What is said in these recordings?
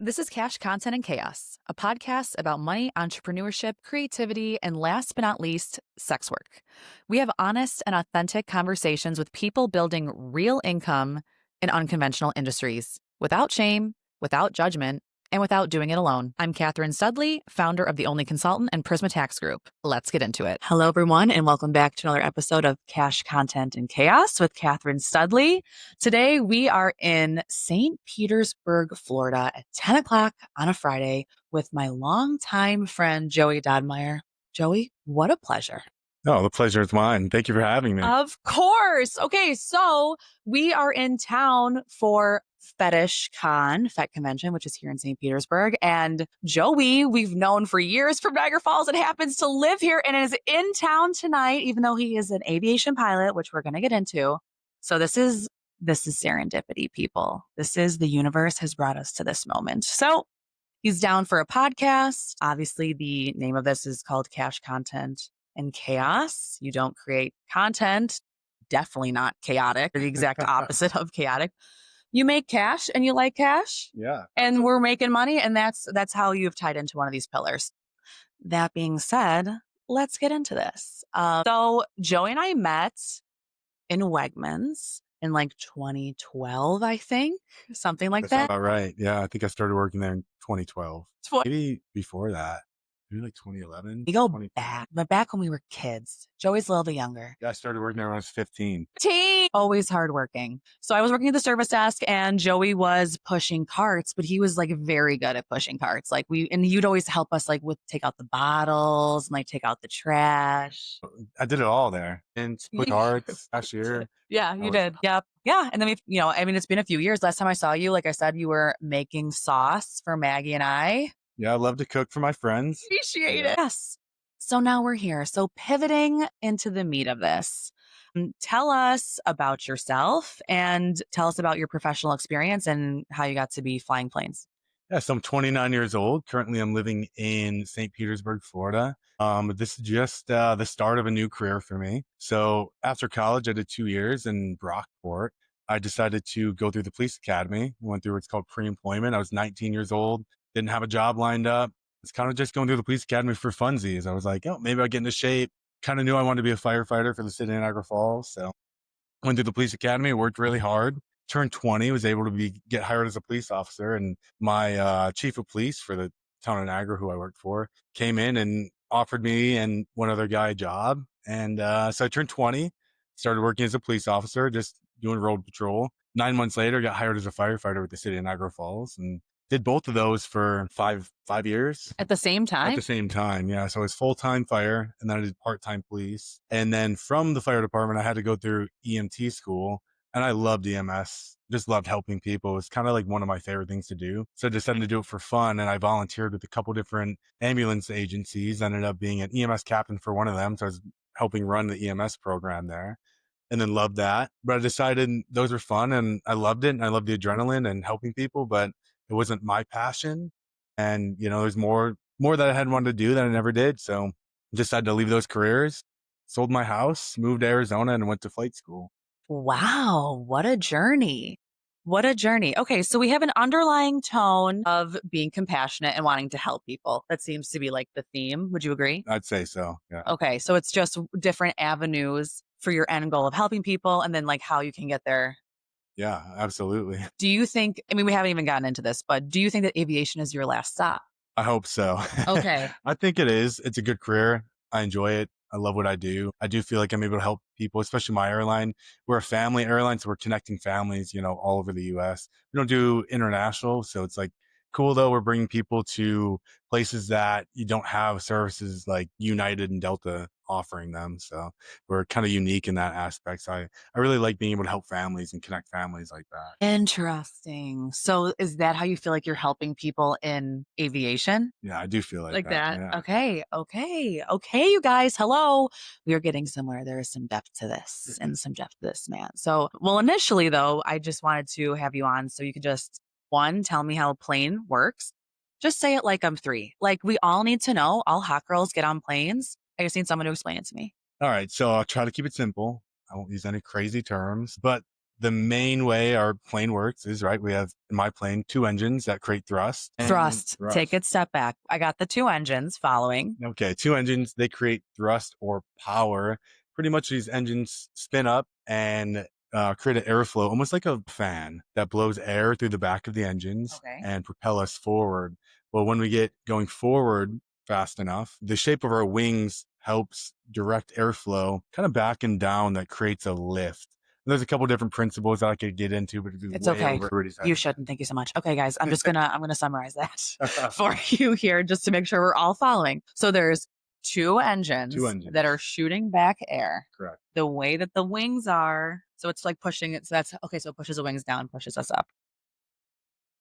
This is Cash Content and Chaos, a podcast about money, entrepreneurship, creativity, and last but not least, sex work. We have honest and authentic conversations with people building real income in unconventional industries without shame, without judgment, and without doing it alone. I'm Catherine Studley, founder of The Only Consultant and Prisma Tax Group. Let's get into it. Hello, everyone, and welcome back to another episode of Cash Content and Chaos with Catherine Studley. Today, we are in St. Petersburg, Florida at 10 o'clock on a Friday with my longtime friend, Joey Dodmeyer. Joey, what a pleasure. Oh, the pleasure is mine. Thank you for having me. Of course. Okay, so we are in town for Fetish Con, Fet Convention, which is here in St. Petersburg. And Joey, we've known for years from Niagara Falls, and happens to live here and is in town tonight, even though he is an aviation pilot, which we're going to get into. So this is serendipity, people. This is the universe has brought us to this moment. So he's down for a podcast. Obviously, the name of this is called Cash Content and Chaos. You don't create content, definitely not chaotic, the exact opposite of chaotic. You make cash and you like cash. Yeah. And we're making money. And that's how you've tied into one of these pillars. That being said, let's get into this. So Joey and I met in Wegmans in like 2012, I think, something like That's that. about right. Yeah, I think I started working there in 2012. Maybe before that. Maybe like 2011. We go back, but back when we were kids. Joey's a little bit younger. Yeah, I started working there when I was 15. Always hardworking. So I was working at the service desk and Joey was pushing carts, but he was like very good at pushing carts. And you'd always help us like with take out the bottles and like take out the trash. I did it all there. And split cards last year. Yeah, you did. Yep. Yeah. And then it's been a few years. Last time I saw you, like I said, you were making sauce for Maggie and I. Yeah, I love to cook for my friends. Appreciate it. Yes. So now we're here. So pivoting into the meat of this, tell us about yourself and tell us about your professional experience and how you got to be flying planes. Yeah, so I'm 29 years old. Currently, I'm living in St. Petersburg, Florida. This is just the start of a new career for me. So after college, I did 2 years in Brockport. I decided to go through the police academy. I went through what's called pre-employment. I was 19 years old. Didn't have a job lined up. It's kind of just going through the police academy for funsies. I was like, oh, maybe I'll get into shape. Kind of knew I wanted to be a firefighter for the city of Niagara Falls. So went through the police academy, worked really hard, turned 20, was able to get hired as a police officer. And my chief of police for the town of Niagara, who I worked for, came in and offered me and one other guy a job. And so I turned 20, started working as a police officer, just doing road patrol. 9 months later, got hired as a firefighter with the city of Niagara Falls and did both of those for five years. At the same time? At the same time, yeah. So I was full-time fire, and then I did part-time police. And then from the fire department, I had to go through EMT school, and I loved EMS. Just loved helping people. It was kind of like one of my favorite things to do. So I decided to do it for fun, and I volunteered with a couple different ambulance agencies. Ended up being an EMS captain for one of them, so I was helping run the EMS program there. And then loved that. But I decided those were fun, and I loved it, and I loved the adrenaline and helping people, but it wasn't my passion. And, there's more that I had wanted to do that I never did. So I decided to leave those careers, sold my house, moved to Arizona, and went to flight school. Wow. What a journey. What a journey. Okay. So we have an underlying tone of being compassionate and wanting to help people. That seems to be like the theme. Would you agree? I'd say so. Yeah. Okay. So it's just different avenues for your end goal of helping people and then like how you can get there. Yeah, absolutely. Do you think, we haven't even gotten into this, but do you think that aviation is your last stop? I hope so. Okay. I think it is. It's a good career. I enjoy it. I love what I do. I do feel like I'm able to help people, especially my airline. We're a family airline, so we're connecting families, all over the U.S. We don't do international, so it's like cool though. We're bringing people to places that you don't have services like United and Delta offering them. So we're kind of unique in that aspect. So I really like being able to help families and connect families like that. Interesting. So is that how you feel like you're helping people in aviation? Yeah, I do feel like that. Yeah. Okay, you guys. Hello. We are getting somewhere. There is some depth to this and some depth to this, man. So, initially though, I just wanted to have you on so you could just, one, tell me how a plane works. Just say it like I'm 3. Like we all need to know. All hot girls get on planes. I just need someone to explain it to me. All right. So I'll try to keep it simple. I won't use any crazy terms, but the main way our plane works is, right, we have in my plane 2 engines that create thrust. Thrust. Take it step back. I got the 2 engines following. Okay, 2 engines, they create thrust or power. Pretty much these engines spin up and create an airflow, almost like a fan that blows air through the back of the engines and propel us forward. Well, when we get going forward fast enough, the shape of our wings helps direct airflow kind of back and down that creates a lift. There's a couple different principles that I could get into, but it's okay. You shouldn't. Thank you so much. Okay, guys, I'm gonna summarize that for you here just to make sure we're all following. So there's two engines that are shooting back air. Correct. The way that the wings are, so it's like pushing it. So that's okay. So it pushes the wings down, pushes us up.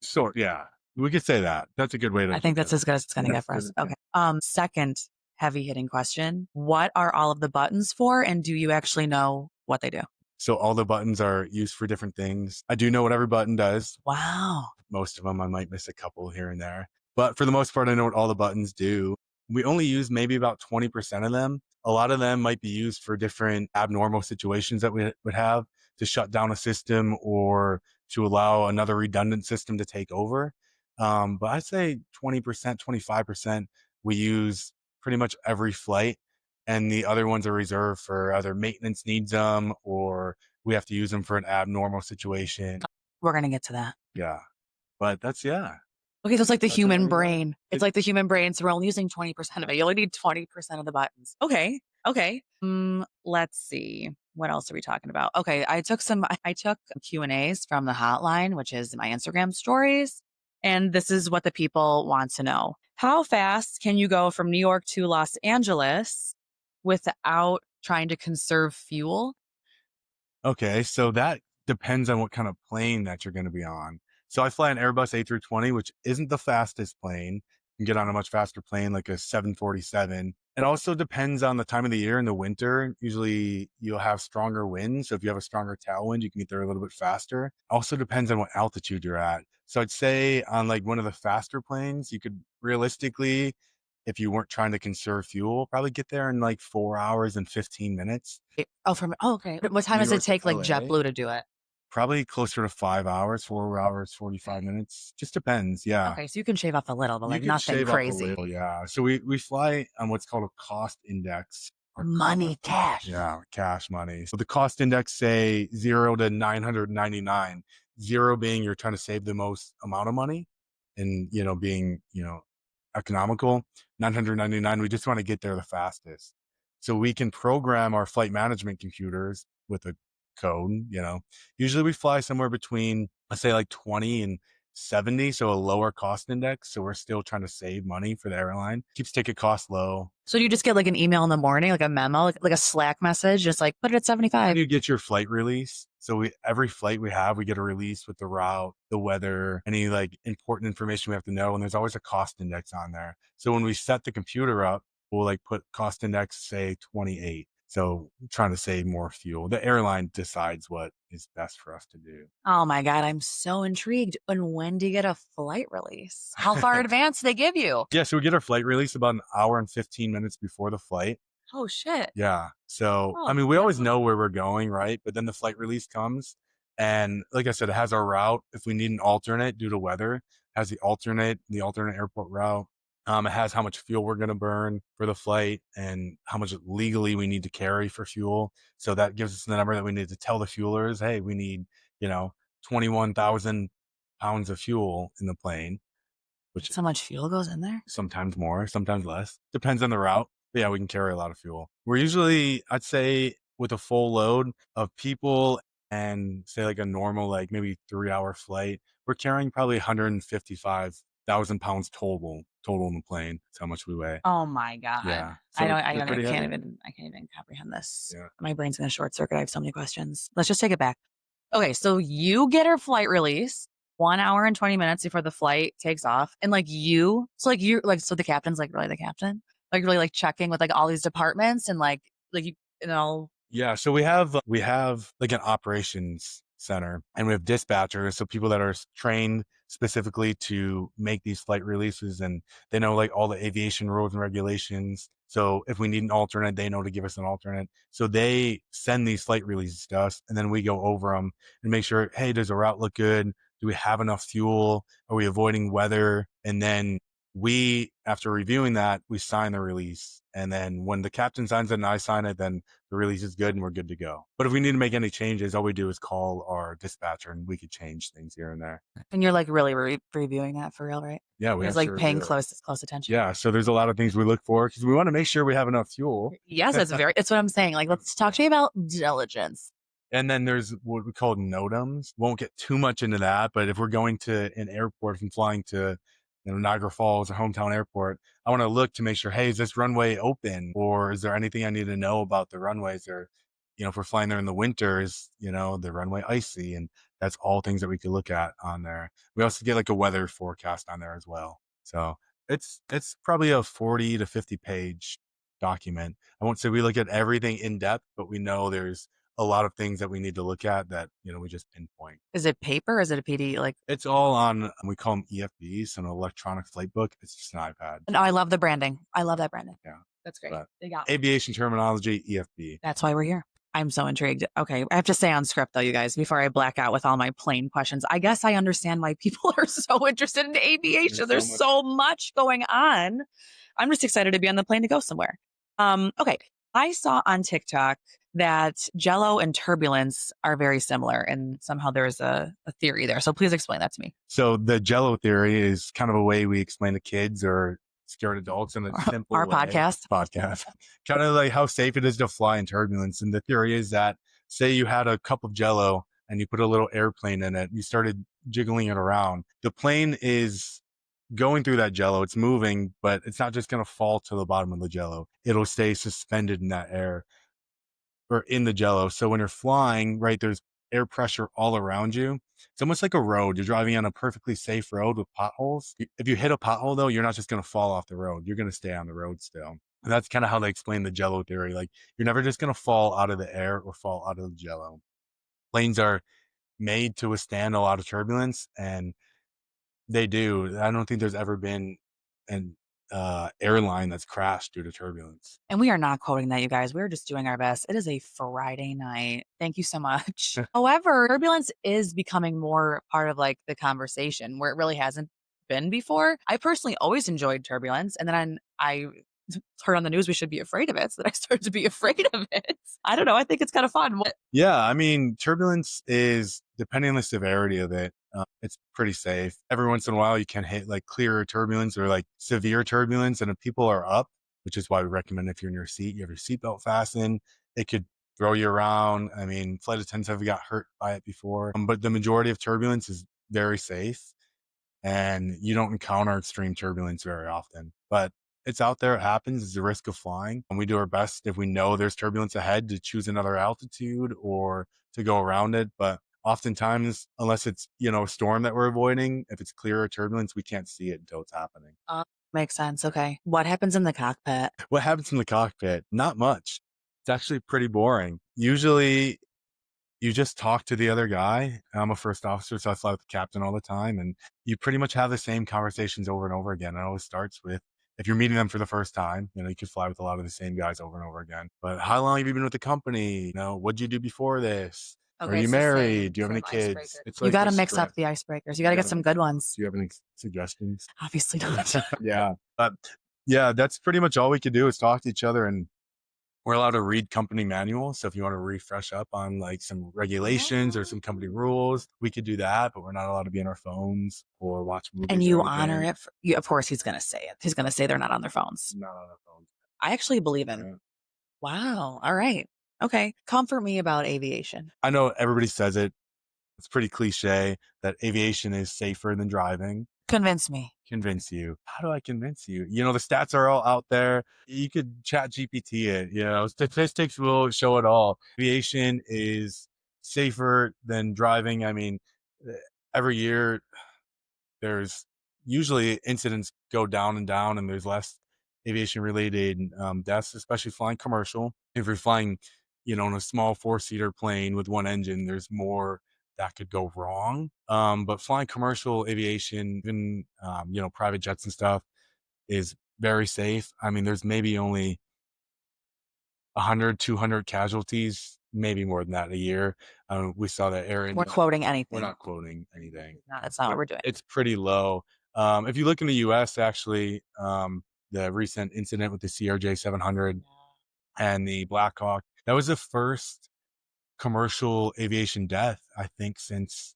So yeah, we could say that. That's a good way to. I think that's as good as it's gonna get for us. Okay. Second heavy hitting question: what are all of the buttons for, and do you actually know what they do? So all the buttons are used for different things. I do know what every button does. Wow. Most of them, I might miss a couple here and there. But for the most part, I know what all the buttons do. We only use maybe about 20% of them. A lot of them might be used for different abnormal situations that we would have to shut down a system or to allow another redundant system to take over. But I'd say 20%, 25% we use pretty much every flight. And the other ones are reserved for either maintenance needs them or we have to use them for an abnormal situation. We're going to get to that. Yeah. But that's, yeah. Okay, so it's like the human brain. It's like the human brain. So we're only using 20% of it. You only need 20% of the buttons. Okay. Let's see. What else are we talking about? Okay, I took Q&As from the hotline, which is my Instagram stories. And this is what the people want to know. How fast can you go from New York to Los Angeles without trying to conserve fuel? Okay, so that depends on what kind of plane that you're going to be on. So I fly an Airbus A320, which isn't the fastest plane. You can get on a much faster plane like a 747. It also depends on the time of the year. In the winter, usually you'll have stronger winds. So if you have a stronger tailwind, you can get there a little bit faster. Also depends on what altitude you're at. So I'd say on like one of the faster planes, you could realistically, if you weren't trying to conserve fuel, probably get there in like 4 hours and 15 minutes. Okay. What time does it take like JetBlue to do it? Probably closer to 5 hours, 4 hours, 45 minutes. Just depends. Yeah. Okay. So you can shave off a little, but like nothing crazy. Yeah. So we fly on what's called a cost index. Money, cash. Yeah. Cash money. So the cost index say 0 to 999, 0 being you're trying to save the most amount of money and, being, economical. 999, we just want to get there the fastest. So we can program our flight management computers with a code, usually we fly somewhere between, let's say like 20 and 70. So a lower cost index. So we're still trying to save money for the airline. Keeps ticket costs low. So you just get like an email in the morning, like a memo, like a Slack message, just like put it at 75. You get your flight release. So every flight we have, we get a release with the route, the weather, any like important information we have to know. And there's always a cost index on there. So when we set the computer up, we'll like put cost index, say 28. So trying to save more fuel. The airline decides what is best for us to do. Oh my God, I'm so intrigued. And when do you get a flight release? How far advance do they give you? Yeah, so we get our flight release about an hour and 15 minutes before the flight. Oh shit. Yeah. So, we always know where we're going, right? But then the flight release comes and like I said, it has our route. If we need an alternate due to weather, it has the alternate airport route. It has how much fuel we're going to burn for the flight and how much legally we need to carry for fuel. So that gives us the number that we need to tell the fuelers, hey, we need, 21,000 pounds of fuel in the plane. That's how much fuel goes in there? Sometimes more, sometimes less. Depends on the route. But yeah, we can carry a lot of fuel. We're usually, I'd say, with a full load of people and say like a normal, like maybe 3-hour flight, we're carrying probably 155,000 pounds total in the plane. That's how much we weigh. Oh my God. Yeah. So I can't even comprehend this. Yeah. My brain's going to short circuit. I have so many questions. Let's just take it back. Okay. So you get her flight release 1 hour and 20 minutes before the flight takes off. And so the captain's like really the captain, like really like checking with like all these departments and like, Yeah. So we have like an operations center, and we have dispatchers, so people that are trained specifically to make these flight releases, and they know like all the aviation rules and regulations. So if we need an alternate, they know to give us an alternate. So they send these flight releases to us, and then we go over them and make sure, hey, does the route look good? Do we have enough fuel? Are we avoiding weather? And then we, after reviewing that, we sign the release. And then when the captain signs it and I sign it, then the release is good and we're good to go. But if we need to make any changes, all we do is call our dispatcher and we could change things here and there. And you're like really reviewing that for real, right? Yeah, we You're have just like to paying review it. close attention. Yeah, so there's a lot of things we look for because we want to make sure we have enough fuel. Yes, it's what I'm saying. Like, let's talk to me about diligence. And then there's what we call NOTAMs. Won't get too much into that, but if we're going to an airport, if I'm flying to Niagara Falls or hometown airport, I want to look to make sure, hey, is this runway open? Or is there anything I need to know about the runways? Or, if we're flying there in the winter, is, the runway icy? And that's all things that we could look at on there. We also get like a weather forecast on there as well. So it's probably a 40 to 50 page document. I won't say we look at everything in depth, but we know there's a lot of things that we need to look at that, we just pinpoint. Is it paper? Or is it a PD? Like, it's all on, we call them EFBs, an electronic flight book. It's just an iPad. No, I love the branding. I love that branding. Yeah. That's great. But They got aviation terminology, EFB. That's why we're here. I'm so intrigued. Okay. I have to stay on script though, you guys, before I black out with all my plain questions. I guess I understand why people are so interested in aviation. There's so much going on. I'm just excited to be on the plane to go somewhere. Okay. I saw on TikTok that Jello and turbulence are very similar, and somehow there's a theory there. So please explain that to me. So the Jello theory is kind of a way we explain to kids or scared adults in a simple Our way. podcast. Kind of like how safe it is to fly in turbulence. And the theory is that, say you had a cup of Jello and you put a little airplane in it, you started jiggling it around. The plane is going through that Jello, it's moving, but it's not just going to fall to the bottom of the Jello. It'll stay suspended in that air or in the Jello. So when you're flying, right, there's air pressure all around you. It's almost like a road. You're driving on a perfectly safe road with potholes. If you hit a pothole, though, you're not just going to fall off the road. You're going to stay on the road still. And that's kind of how they explain the Jello theory. Like, you're never just going to fall out of the air or fall out of the Jello. Planes are made to withstand a lot of turbulence, and they do. I don't think there's ever been an airline that's crashed due to turbulence. And we are not quoting that, you guys. We're just doing our best. It is a Friday night. Thank you so much. However, turbulence is becoming more part of like the conversation where it really hasn't been before. I personally always enjoyed turbulence. And then I heard on the news we should be afraid of it. So then I started to be afraid of it. I don't know. I think it's kind of fun. Yeah. I mean, turbulence is, depending on the severity of it, it's pretty safe. Every once in a while, you can hit like clear turbulence or like severe turbulence. And if people are up, which is why we recommend if you're in your seat, you have your seatbelt fastened. It could throw you around. I mean, flight attendants have got hurt by it before, but the majority of turbulence is very safe and you don't encounter extreme turbulence very often. But it's out there. It happens. It's the risk of flying. And we do our best if we know there's turbulence ahead to choose another altitude or to go around it. But oftentimes, unless it's, a storm that we're avoiding, if it's clear or turbulence, we can't see it until it's happening. Makes sense. Okay. What happens in the cockpit? What happens in the cockpit? Not much. It's actually pretty boring. Usually you just talk to the other guy. I'm a first officer, so I fly with the captain all the time. And you pretty much have the same conversations over and over again. It always starts with, if you're meeting them for the first time, you could fly with a lot of the same guys over and over again. But how long have you been with the company? What'd you do before this? Okay, are you married? Do you have any kids? It's you got to mix up the icebreakers. You got to get some good ones. Do you have any suggestions? Obviously not. Yeah. But yeah, that's pretty much all we could do is talk to each other, and we're allowed to read company manuals. So if you want to refresh up on like some regulations or some company rules, we could do that, but we're not allowed to be on our phones or watch movies. And you honor it. Of course, he's going to say it. He's going to say they're not on their phones. Not on their phones. I actually believe him. Yeah. Wow. All right. Okay. Comfort me about aviation. I know everybody says it. It's pretty cliche that aviation is safer than driving. Convince me. Convince you. How do I convince you? The stats are all out there. You could chat GPT it, statistics will show it all. Aviation is safer than driving. I mean, every year there's usually incidents go down and there's less aviation related deaths, especially flying commercial. If you're flying, in a small 4-seater plane with one engine, there's more that could go wrong. But flying commercial aviation, even, private jets and stuff is very safe. I mean, there's maybe only 100, 200 casualties, maybe more than that a year. We saw that Air We're India. quoting We're anything. not quoting anything. No, that's not what we're doing. It's pretty low. If you look in the US, actually, the recent incident with the CRJ 700 and the Black Hawk, that was the first commercial aviation death, I think, since,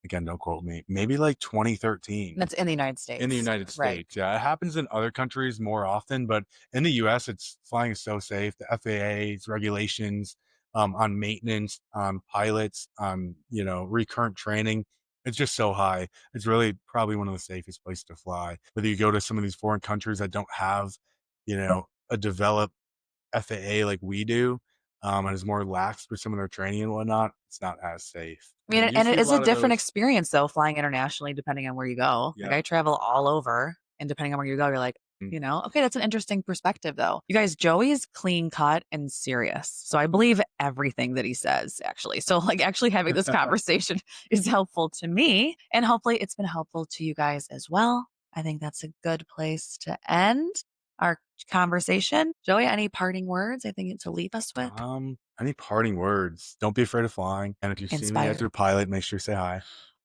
again, don't quote me, maybe like 2013. That's in the United States. In the United States, yeah. It happens in other countries more often, but in the US, it's flying is so safe. The FAA's regulations on maintenance, on pilots, on recurrent training, it's just so high. It's really probably one of the safest places to fly. Whether you go to some of these foreign countries that don't have, a developed FAA like we do, and is more lax for some of their training and whatnot, it's not as safe. I mean, And you and it see a is a lot of different those. experience though, flying internationally, depending on where you go. Like Yeah. I travel all over, and depending on where you go, you're like, okay, that's an interesting perspective though. You guys, Joey's clean cut and serious. So I believe everything that he says, actually. So like actually having this conversation is helpful to me, and hopefully it's been helpful to you guys as well. I think that's a good place to end our conversation. Joey, any parting words I think to leave us with? Any parting words? Don't be afraid of flying. And if you see me Inspired. as your pilot, make sure to say hi.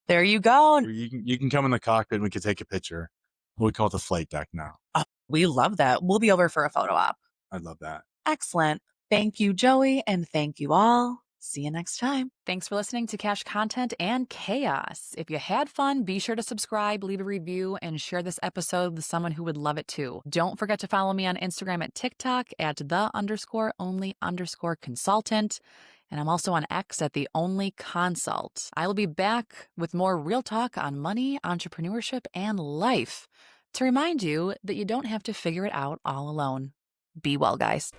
There you go. Or you can come in the cockpit and we can take a picture. We call it the flight deck now. Oh, we love that. We'll be over for a photo op. I'd love that. Excellent. Thank you, Joey, and thank you all. See you next time. Thanks for listening to Cash Content and Chaos. If you had fun, be sure to subscribe, leave a review, and share this episode with someone who would love it too. Don't forget to follow me on Instagram and TikTok at _only_consultant. And I'm also on X at the Only Consult. I will be back with more real talk on money, entrepreneurship, and life to remind you that you don't have to figure it out all alone. Be well, guys.